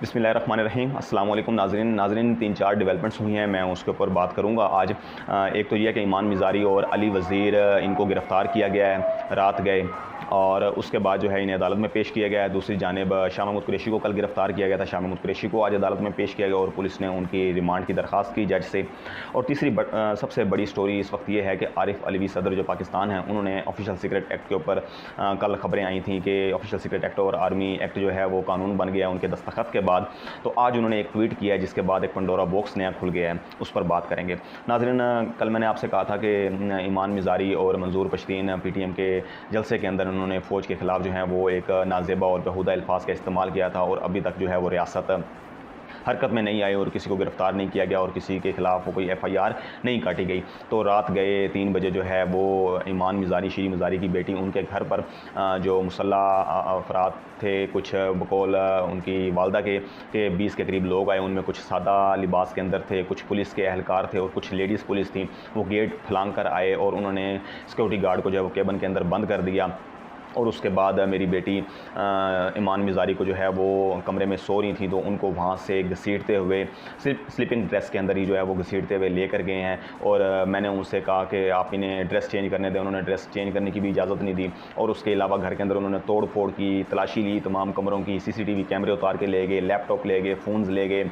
बिस्मिल्लाहिर्रहमानिर्रहीम। अस्सलाम वालेकुम नाज़रीन 3-4 डेवलपमेंट्स हुई हैं, मैं उसके ऊपर बात करूँगा आज। एक तो ये है कि ईमान मिज़ारी और अली वज़ीर इनको गिरफ़्तार किया गया है, रात गए और उसके बाद जो है इन्हें अदालत में पेश किया गया है। दूसरी जानिब शाह महमूद कुरैशी को कल गिरफ़्तार किया गया था, शाह महमूद कुरैशी को आज अदालत में पेश किया गया और पुलिस ने उनकी रिमांड की दरख्वास्त की जज से। और तीसरी सबसे बड़ी स्टोरी इस वक्त ये है कि आरिफ अलवी सदर जो पाकिस्तान है, उन्होंने ऑफिशियल सीक्रेट एक्ट के ऊपर कल ख़बरें आई थी कि ऑफिशियल सीक्रेट एक्ट और आर्मी एक्ट जो है वो कानून बन गया उनके दस्तखत के बाद। तो आज उन्होंने एक ट्वीट किया है जिसके बाद एक पंडोरा बॉक्स नया खुल गया है, उस पर बात करेंगे। नाज़रीन, कल मैंने आपसे कहा था कि ईमान मिज़ारी और मंजूर पश्तीन PTM के जलसे के अंदर उन्होंने फ़ौज के ख़िलाफ़ जो है वो एक नाज़ेबा और बेहुदा अल्फाज का इस्तेमाल किया था और अभी तक जो है वो रियासत हरकत में नहीं आई और किसी को गिरफ़्तार नहीं किया गया और किसी के ख़िलाफ़ कोई FIR नहीं काटी गई। तो रात गए 3 बजे जो है वो ईमान मिज़ारी, शी मिज़ारी की बेटी, उनके घर पर जो मुसल्लह अफराद थे, कुछ बकौल उनकी वालदा के 20 के करीब लोग आए। उनमें कुछ सादा लिबास के अंदर थे, कुछ पुलिस के अहलकार थे और कुछ लेडीज़ पुलिस थी। वो गेट फलांग कर आए और उन्होंने सिक्योरिटी गार्ड को जो है वो केबिन के अंदर बंद कर दिया। और उसके बाद मेरी बेटी ईमान मिज़ारी को जो है वो कमरे में सो रही थी, तो उनको वहाँ से घसीटते हुए स्लीपिंग ड्रेस के अंदर ही जो है वो घसीटते हुए लेकर गए हैं। और मैंने उनसे कहा कि आप इन्हें ड्रेस चेंज करने दें, उन्होंने ड्रेस चेंज करने की भी इजाज़त नहीं दी। और उसके अलावा घर के अंदर उन्होंने तोड़ फोड़ की, तलाशी ली, तमाम कमरों की CCTV कैमरे उतार के ले गए, लैपटॉप ले गए, फ़ोन्स ले गए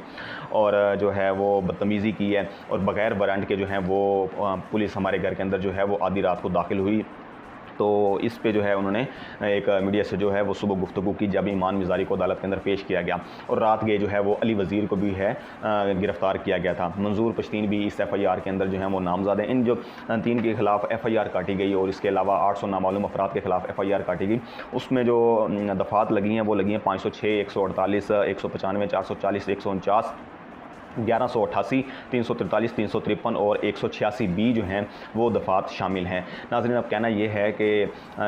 और जो है वो बदतमीज़ी की है। और बग़ैर वारंट के जो है वो पुलिस हमारे घर के अंदर जो है वो आधी रात को दाखिल हुई। तो इस पे जो है उन्होंने एक मीडिया से जो है वो सुबह गुफ्तगू की जब ईमान मिज़ारी को अदालत के अंदर पेश किया गया। और रात गए जो है वो अली वज़ीर को भी है गिरफ़्तार किया गया था। मंजूर पश्तीन भी इस FIR के अंदर जो है वो नामज़द हैं। इन जो 3 के ख़िलाफ़ FIR काटी गई और इसके अलावा 800 नामालूम अफराद के ख़िलाफ़ FIR काटी गई। उसमें जो दफ़ात लगी हैं वो लगी हैं 506, 148, 195, 440, 149, 1188, 343, 353 और 186B जो हैं वो दफ़ात शामिल हैं। नाज़रीन, अब कहना ये है कि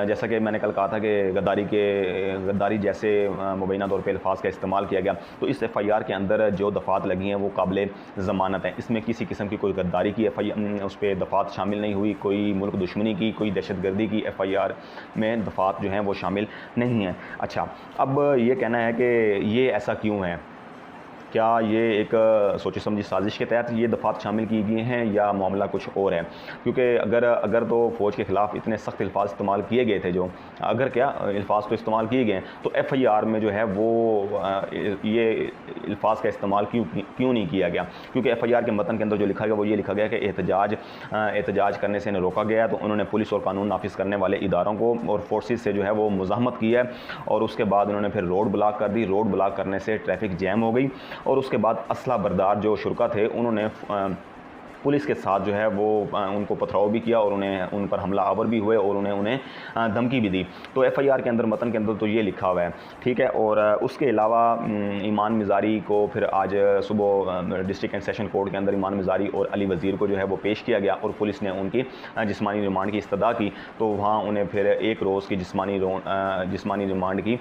जैसा कि मैंने कल कहा था कि गद्दारी जैसे मुबैना तौर पे अल्फाज का इस्तेमाल किया गया, तो इस FIR के अंदर जो दफ़ात लगी हैं वो काबिल ज़मानत हैं। इसमें किसी किस्म की कोई गद्दारी की उस पर दफ़ात शामिल नहीं हुई, कोई मुल्क दुश्मनी की, कोई दहशतगर्दी की FIR में दफ़ात जो हैं वो शामिल नहीं हैं। अच्छा, अब ये कहना है कि ये ऐसा क्यों है? क्या ये एक सोची समझी साजिश के तहत ये दफ़ात शामिल की गई हैं या मामला कुछ और है? क्योंकि अगर तो फ़ौज के ख़िलाफ़ इतने सख्त अल्फाज इस्तेमाल किए गए थे, जो अगर क्या अल्फाज तो इस्तेमाल किए गए हैं, तो FIR में जो है वो ये अल्फाज का इस्तेमाल क्यों नहीं किया गया? क्योंकि FIR के मतन के अंदर जो लिखा गया वो ये लिखा गया कि एहतजाज करने से इन्हें रोका गया। तो उन्होंने पुलिस और कानून नाफिज करने वाले इदारों को और फोर्सेस से जो है वो मुज़ाहमत की है और उसके बाद उन्होंने फिर रोड ब्लॉक कर दी। रोड ब्लॉक करने से ट्रैफिक जैम हो गई और उसके बाद असला बरदार जो शुरका थे उन्होंने पुलिस के साथ जो है वो उनको पथराव भी किया और उन पर हमला आवर भी हुए और उन्हें धमकी भी दी। तो FIR के अंदर मतन के अंदर तो ये लिखा हुआ है, ठीक है। और उसके अलावा ईमान मिज़ारी को फिर आज सुबह डिस्ट्रिक्ट एंड सेशन कोर्ट के अंदर ईमान मिज़ारी और अली वज़ीर को जो है वो पेश किया गया और पुलिस ने उनकी जिस्मानी रिमांड की इस्तदा की। तो वहाँ उन्हें फिर 1 रोज़ की जिस्मानी रिमांड की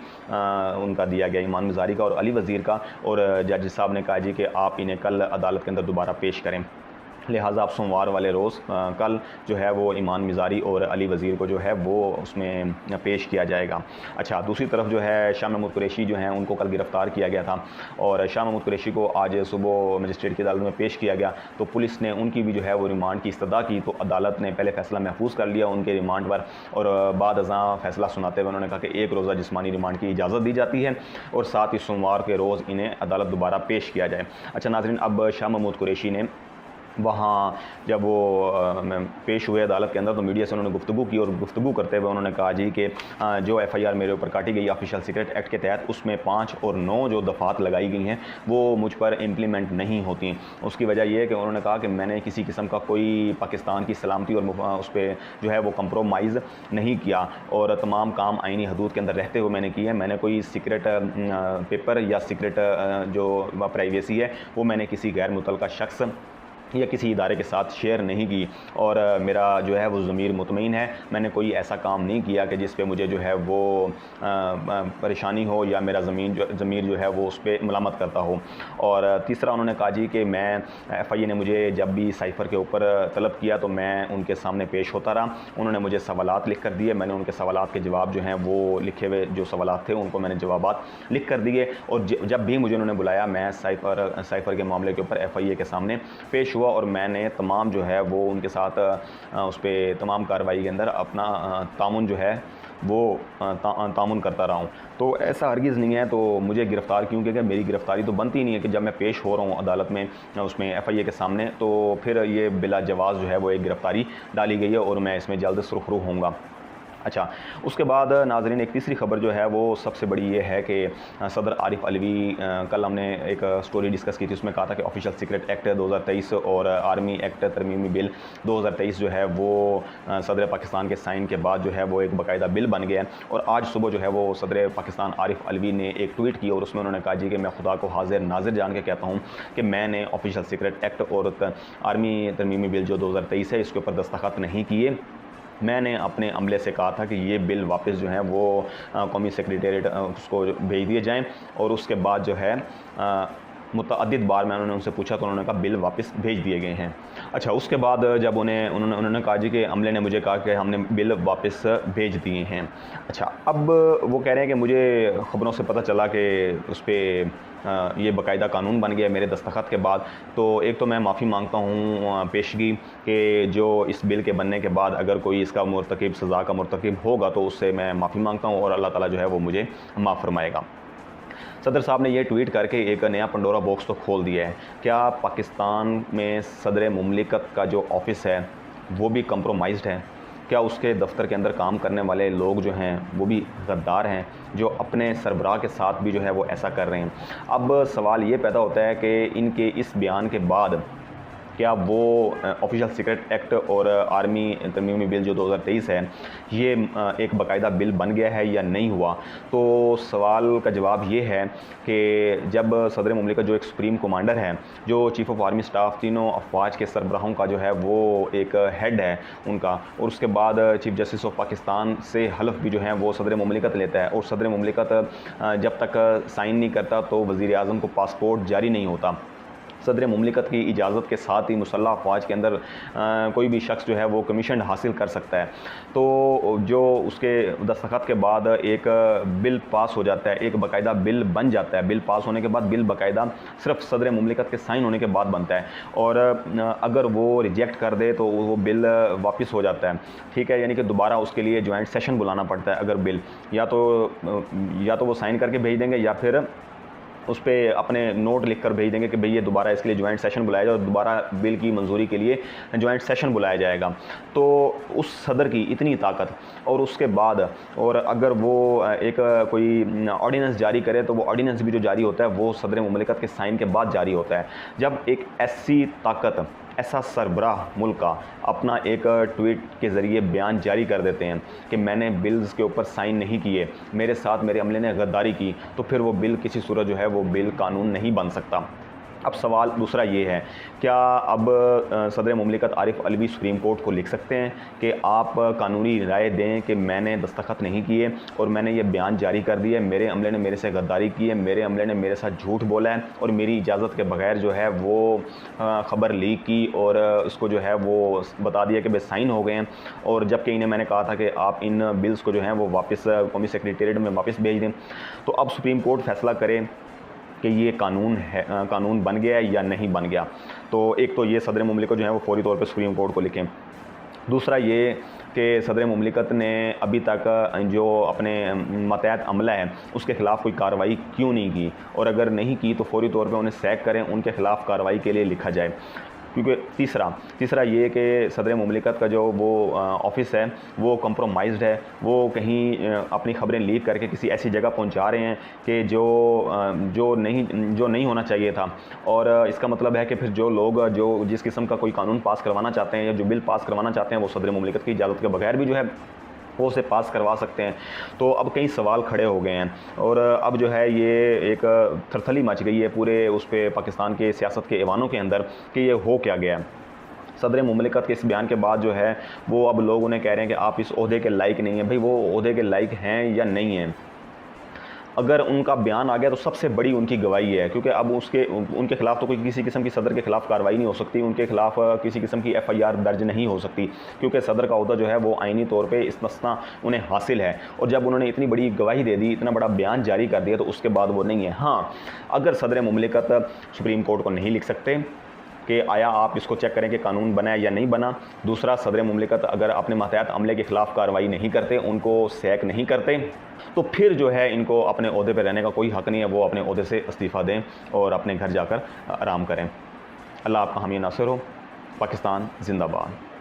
उनका दिया गया, ईमान मिज़ारी का और अली वज़ीर का। और जज साहब ने कहा जी कि आप इन्हें कल अदालत के अंदर दोबारा पेश करें, लिहाजा आप सोमवार वाले रोज़ कल जो है वो ईमान मिज़ारी और अली वज़ीर को जो है वो उसमें पेश किया जाएगा। अच्छा, दूसरी तरफ जो है शाह महमूद कुरैशी जो हैं उनको कल गिरफ़्तार किया गया था और शाह महमूद कुरैशी को आज सुबह मजिस्ट्रेट की अदालत में पेश किया गया। तो पुलिस ने उनकी भी जो है वो रिमांड की इस्तदा की। तो अदालत ने पहले फ़ैसला महफूज कर लिया उनके रिमांड पर और बाद अज़ां फ़ैसला सुनाते हुए उन्होंने कहा कि 1 रोज़ा जिस्मानी रिमांड की इजाज़त दी जाती है और साथ ही सोमवार के रोज़ इन्हें अदालत दोबारा पेश किया जाए। अच्छा नाज़रीन, अब शाह महमूद कुरैशी ने वहाँ जब वो पेश हुए अदालत के अंदर तो मीडिया से उन्होंने गुफ्तगू की और गुफ्तगू करते हुए उन्होंने कहा जी कि जो FIR मेरे ऊपर काटी गई ऑफिशियल सीक्रेट एक्ट के तहत, उसमें 5 और 9 जो दफ़ात लगाई गई हैं वो मुझ पर इम्प्लीमेंट नहीं होती। उसकी वजह यह है कि उन्होंने कहा कि मैंने किसी किस्म का कोई पाकिस्तान की सलामती और उस पर जो है वो कंप्रोमाइज़ नहीं किया और तमाम काम आइनी हदूद के अंदर रहते हुए मैंने किए हैं। मैंने कोई सीक्रेट पेपर या सीक्रेट जो प्राइवेसी है वो मैंने किसी गैर मुतल्लका शख्स या किसी इदारे के साथ शेयर नहीं की, और मेरा जो है वो ज़मीर मुतमईन है। मैंने कोई ऐसा काम नहीं किया कि जिस पे मुझे जो है वो परेशानी हो या मेरा ज़मीर जो है वो उस पर मलामत करता हो। और तीसरा उन्होंने कहा जी कि मैं FIA ने मुझे जब भी साइफ़र के ऊपर तलब किया तो मैं उनके सामने पेश होता रहा। उन्होंने मुझे सवालात लिख कर दिए, मैंने उनके सवालात के जवाब जो हैं वो लिखे हुए जो सवालात थे उनको मैंने जवाबात लिख कर दिए। और जब भी मुझे उन्होंने बुलाया मैं साइफ़र के मामले के ऊपर FIA के सामने पेश हुआ, और मैंने तमाम जो है वो उनके साथ उस पर तमाम कार्रवाई के अंदर अपना तामुन जो है वो तामुन करता रहा हूँ। तो ऐसा हरगिज़ नहीं है तो मुझे गिरफ़्तार क्यों किया गया? मेरी गिरफ़्तारी तो बनती नहीं है कि जब मैं पेश हो रहा हूँ अदालत में उसमें FIA के सामने, तो फिर ये बिला जवाज़ जो है वो एक गिरफ़्तारी डाली गई है और मैं इसमें जल्द सुरखरू होऊंगा। अच्छा, उसके बाद नाज़रीन एक तीसरी ख़बर जो है वो सबसे बड़ी ये है कि सदर आरिफ अलवी, कल हमने एक स्टोरी डिस्कस की थी, उसमें कहा था कि ऑफिशियल सीक्रेट एक्ट 2023 और आर्मी एक्ट तरमीमी बिल 2023 जो है वो सदर पाकिस्तान के साइन के बाद जो है वो एक बाकायदा बिल बन गया है। और आज सुबह जो है वो सदर पाकिस्तान आरिफ अलवी ने एक ट्वीट किया और उसमें उन्होंने कहा जी कि मैं खुदा को हाजिर नाजिर जान के कहता हूँ कि मैंने ऑफिशियल सीक्रेट एक्ट और आर्मी तरमीमी बिल जो 2023 है इसके ऊपर दस्तखत नहीं किए। मैंने अपने अमले से कहा था कि ये बिल वापस जो है वो कौमी सेक्रेटेरिएट उसको भेज दिए जाएं, और उसके बाद जो है मुतअद्दिद बार मैंने उनसे पूछा तो उन्होंने कहा बिल वापस भेज दिए गए हैं। अच्छा, उसके बाद जब उन्होंने कहा जी कि अमले ने मुझे कहा कि हमने बिल वापस भेज दिए हैं। अच्छा, अब वो कह रहे हैं कि मुझे ख़बरों से पता चला कि उस पर ये बाकायदा कानून बन गया मेरे दस्तखत के बाद। तो एक तो मैं माफ़ी मांगता हूँ पेशगी कि जो इस बिल के बनने के बाद अगर कोई इसका मुर्तकिब सज़ा का मुर्तकिब होगा तो उससे मैं माफ़ी मांगता हूँ और अल्लाह ताला जो है वो मुझे माफ़ फरमाएगा। सदर साहब ने यह ट्वीट करके एक नया पंडोरा बॉक्स तो खोल दिया है। क्या पाकिस्तान में सदर मुमलिकत का जो ऑफ़िस है वो भी कंप्रोमाइज़्ड है? क्या उसके दफ्तर के अंदर काम करने वाले लोग जो हैं वो भी गद्दार हैं, जो अपने सरबराह के साथ भी जो है वो ऐसा कर रहे हैं? अब सवाल ये पैदा होता है कि इनके इस बयान के बाद क्या वो ऑफिशियल सीक्रेट एक्ट और आर्मी तरमीमी बिल जो 2023 है ये एक बाकायदा बिल बन गया है या नहीं हुआ? तो सवाल का जवाब ये है कि जब सदर मुमलिकत जो एक सुप्रीम कमांडर है, जो चीफ़ ऑफ आर्मी स्टाफ, तीनों अफवाज के सरबराहों का जो है वो एक हेड है उनका, और उसके बाद चीफ जस्टिस ऑफ पाकिस्तान से हल्फ भी जो है वो सदर मुमलिकत लेता है, और सदर मुमलिकत जब तक साइन नहीं करता तो वज़ीर आज़म को पासपोर्ट जारी नहीं होता। सदर मुमलिकत की इजाज़त के साथ ही मुसल्लह अफवाज के अंदर कोई भी शख्स जो है वो कमीशन हासिल कर सकता है। तो जो उसके दस्तखत के बाद एक बिल पास हो जाता है, एक बाकायदा बिल बन जाता है। बिल पास होने के बाद बिल बाकायदा सिर्फ सदर मुमलिकत के साइन होने के बाद बनता है, और अगर वो रिजेक्ट कर दे तो वो बिल वापस हो जाता है। ठीक है, यानी कि दोबारा उसके लिए जॉइंट सेशन बुलाना पड़ता है। अगर बिल या तो वो साइन करके भेज देंगे या फिर उस पर अपने नोट लिख कर भेज देंगे कि भाई ये दोबारा इसके लिए जॉइंट सेशन बुलाया जाए और दोबारा बिल की मंजूरी के लिए जॉइंट सेशन बुलाया जाएगा। तो उस सदर की इतनी ताकत, और उसके बाद और अगर वो एक कोई ऑर्डिनेंस जारी करे तो वो ऑर्डिनेंस भी जो जारी होता है वो सदर मुमलिकत के साइन के बाद जारी होता है। जब एक ऐसी ताकत, ऐसा सरबराह मुल्क का अपना एक ट्वीट के ज़रिए बयान जारी कर देते हैं कि मैंने बिल्स के ऊपर साइन नहीं किए, मेरे साथ मेरे अमले ने गद्दारी की, तो फिर वो बिल किसी सूरत जो है वो बिल कानून नहीं बन सकता। अब सवाल दूसरा ये है, क्या अब सदर मुमलिकत आरिफ अलवी सुप्रीम कोर्ट को लिख सकते हैं कि आप कानूनी राय दें कि मैंने दस्तखत नहीं किए और मैंने ये बयान जारी कर दिया, मेरे अमले ने मेरे से गद्दारी की है, मेरे अमले ने मेरे साथ झूठ बोला है और मेरी इजाज़त के बगैर जो है वो ख़बर लीक की और उसको जो है वो बता दिया कि भाई साइन हो गए हैं, और जबकि इन्हें मैंने कहा था कि आप इन बिल्स को जो है वो वापस कौमी सेक्रेटेरिएट में वापस भेज दें। तो अब सुप्रीम कोर्ट फैसला करे कि ये कानून है, कानून बन गया है या नहीं बन गया। तो एक तो ये सदर मुमलिकत जो है वो फौरी तौर पे सुप्रीम कोर्ट को लिखें। दूसरा ये कि सदर मुमलिकत ने अभी तक जो अपने मतहत अमला है उसके ख़िलाफ़ कोई कार्रवाई क्यों नहीं की, और अगर नहीं की तो फौरी तौर पे उन्हें सैक करें, उनके ख़िलाफ़ कार्रवाई के लिए लिखा जाए। क्योंकि तीसरा ये कि सदर मुमलिकत का जो वो ऑफ़िस है वो कंप्रोमाइज़्ड है, वो कहीं अपनी ख़बरें लीक करके किसी ऐसी जगह पहुंचा रहे हैं कि जो नहीं होना चाहिए था। और इसका मतलब है कि फिर जो लोग जो जिस किस्म का कोई कानून पास करवाना चाहते हैं या जो बिल पास करवाना चाहते हैं वो सदर मुमलिकत की इजाज़त के बगैर भी जो है वो उसे पास करवा सकते हैं। तो अब कई सवाल खड़े हो गए हैं और अब जो है ये एक थरथली मच गई है पूरे उस पे पाकिस्तान के सियासत के ऐवानों के अंदर कि ये हो क्या गया। सदर मुमलिकत के इस बयान के बाद जो है वो अब लोग उन्हें कह रहे हैं कि आप इस ओहदे के लायक नहीं हैं। भाई वो ओहदे के लायक हैं या नहीं हैं? अगर उनका बयान आ गया तो सबसे बड़ी उनकी गवाही है, क्योंकि अब उनके खिलाफ तो कोई किसी किस्म की सदर के खिलाफ कार्रवाई नहीं हो सकती, उनके खिलाफ किसी किस्म की FIR दर्ज नहीं हो सकती, क्योंकि सदर का ओहदा जो है वो आइनी तौर पे इस्तिस्ना उन्हें हासिल है। और जब उन्होंने इतनी बड़ी गवाही दे दी, इतना बड़ा बयान जारी कर दिया, तो उसके बाद वो नहीं है। हाँ, अगर सदर मुमलिकत सुप्रीम कोर्ट को नहीं लिख सकते कि आया आप इसको चेक करें कि कानून बना है या नहीं बना। दूसरा, सदर मुमलिकत अगर अपने मातहत अमले के ख़िलाफ़ कार्रवाई नहीं करते, उनको सैक नहीं करते, तो फिर जो है इनको अपने ओहदे पर रहने का कोई हक़ नहीं है। वो अपने ओहदे से इस्तीफ़ा दें और अपने घर जाकर आराम करें। अल्लाह आपका हामी नासिर हो। पाकिस्तान जिंदाबाद।